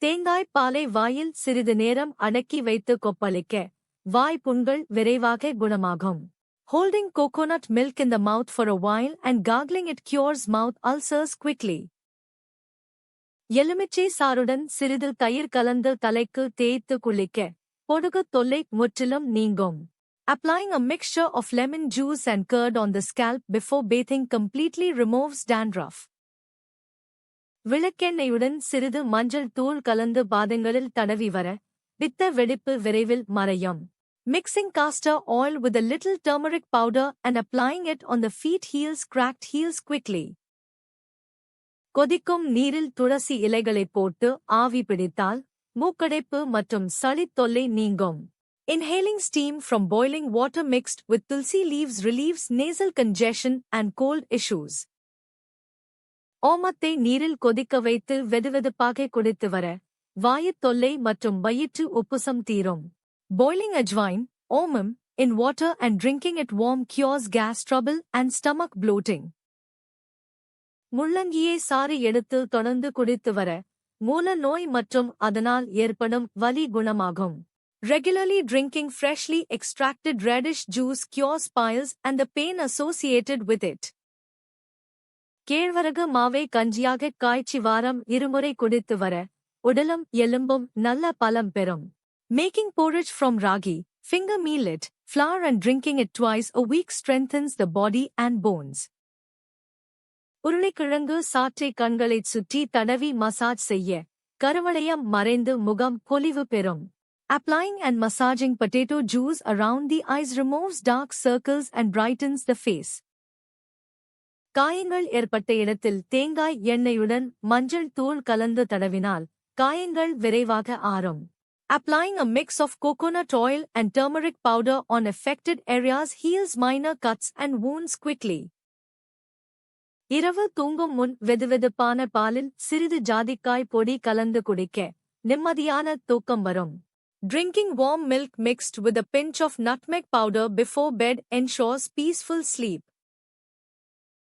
தேங்காய் பாலை வாயில் சிறிது நேரம் அடக்கி வைத்து கொப்பளிக்க வாய் புண்கள் விரைவாக குணமாகும். Holding coconut milk in the mouth for a while and gargling it cures mouth ulcers quickly. எலுமிச்சை சாறுடன் சிறிது தயிர் கலந்து தலைக்கு தேய்த்து குளிக்க பொடுகு தொல்லை முற்றிலும் நீங்கும். Applying a mixture of lemon juice and curd on the scalp before bathing completely removes dandruff. விளக்கெண்ணெயுடன் சிறிது மஞ்சள் தூள் கலந்து பாதங்களில் தடவி வர பித்த வெடிப்பு விரைவில் மறையும். Mixing castor oil with a little turmeric powder and applying it on the feet heals cracked heels quickly. கொதிக்கும் நீரில் துளசி இலைகளைப் போட்டு ஆவி பிடித்தால் மூக்கடைப்பு மற்றும் சளித் தொல்லை நீங்கும். Inhaling steam from boiling water mixed with tulsi leaves relieves nasal congestion and cold issues. ஓமத்தை நீரில் கொதிக்க வைத்து வெதுவெதுப்பாக குடித்து வர வாயுத் தொல்லை மற்றும் வயிற்று உப்புசம் தீரும். Boiling ajwain, omam, in water and drinking it warm cures gas trouble and stomach bloating. முள்ளங்கியை சாறு எடுத்து தொடர்ந்து குடித்து வர மூல நோய் மற்றும் அதனால் ஏற்படும் வலி குணமாகும். Regularly drinking freshly extracted radish juice cures piles and the pain associated with it. கேழ்வரகு மாவை கஞ்சியாக காய்ச்சி வாரம் இருமுறை குடித்து வர உடலும் எலும்பும் நல்ல பலம் பெறும். Making porridge from ragi, finger millet, flour and drinking it twice a week strengthens the body and bones. உருளைக்கிழங்கு சாற்றை கண்களைச் சுற்றி தடவி மசாஜ் செய்ய கருவளையம் மறைந்து முகம் பொலிவு பெறும். Applying and massaging potato juice around the eyes removes dark circles and brightens the face. காயங்கள் ஏற்பட்ட இடத்தில் தேங்காய் எண்ணெயுடன் மஞ்சள் தூள் கலந்து தடவினால் காயங்கள் விரைவாக ஆறும். Applying a mix of coconut oil and turmeric powder on affected areas heals minor cuts and wounds quickly. இரவு தூங்கும் முன் வெதுவெதுப்பான பாலில் சிறிது ஜாதிக்காய் பொடி கலந்து குடிக்க நிம்மதியான தூக்கம் வரும். Drinking warm milk mixed with a pinch of nutmeg powder before bed ensures peaceful sleep.